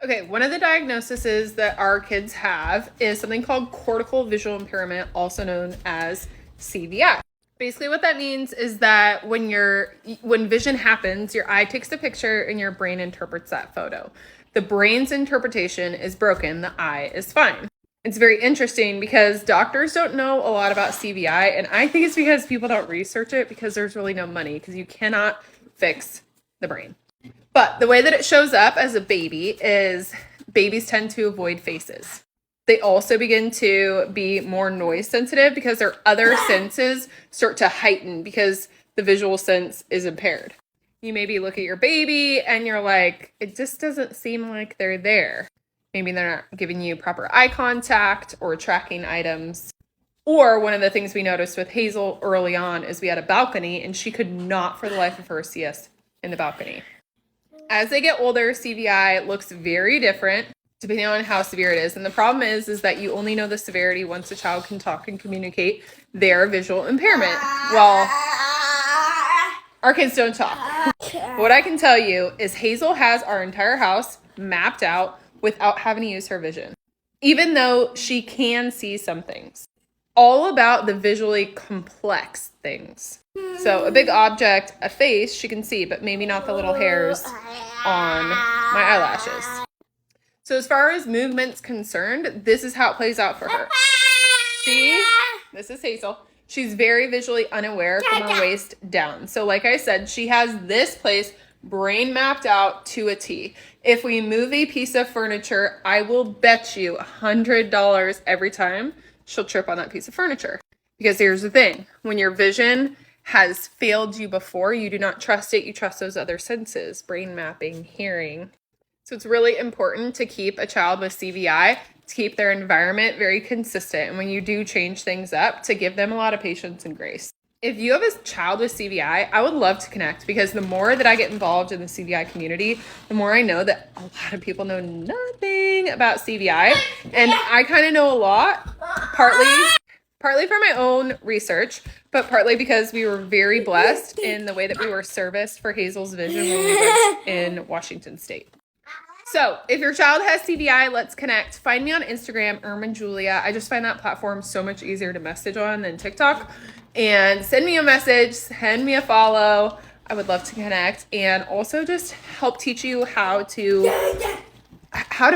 Okay, one of the diagnoses that our kids have is something called cortical visual impairment, also known as CVI. Basically what that means is that when vision happens, your eye takes a picture and your brain interprets that photo. The brain's interpretation is broken, the eye is fine. It's very interesting because doctors don't know a lot about CVI, and I think it's because people don't research it because there's really no money, because you cannot fix the brain. But the way that it shows up as a baby is babies tend to avoid faces. They also begin to be more noise sensitive because their other senses start to heighten because the visual sense is impaired. You maybe look at your baby and you're like, it just doesn't seem like they're there. Maybe they're not giving you proper eye contact or tracking items. Or one of the things we noticed with Hazel early on is we had a balcony and she could not for the life of her see us in the balcony. As they get older, CVI looks very different depending on how severe it is. And the problem is that you only know the severity once a child can talk and communicate their visual impairment. Well, our kids don't talk. What I can tell you is Hazel has our entire house mapped out without having to use her vision, even though she can see some things. All about the visually complex things. So a big object, a face, she can see, but maybe not the little hairs on my eyelashes. So as far as movement's concerned, this is how it plays out for her. This is Hazel. She's very visually unaware from her waist down. So like I said, she has this place brain mapped out to a T. If we move a piece of furniture, I will bet you $100 every time she'll trip on that piece of furniture. Because here's the thing, when your vision has failed you before, you do not trust it, you trust those other senses, brain mapping, hearing. So it's really important to keep a child with CVI, to keep their environment very consistent. And when you do change things up, to give them a lot of patience and grace. If you have a child with CVI, I would love to connect, because the more that I get involved in the CVI community, the more I know that a lot of people know nothing about CVI. And I kind of know a lot, partly from my own research, but partly because we were very blessed in the way that we were serviced for Hazel's vision when we lived in Washington State. So if your child has CVI, let's connect. Find me on Instagram, Julia. I just find that platform so much easier to message on than TikTok. And send me a message, send me a follow. I would love to connect, and also just help teach you how to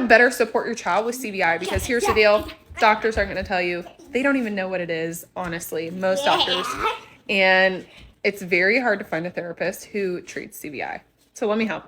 better support your child with CVI, because here's the deal. Doctors aren't going to tell you. They don't even know what it is, honestly, most doctors. And it's very hard to find a therapist who treats CVI. So let me help.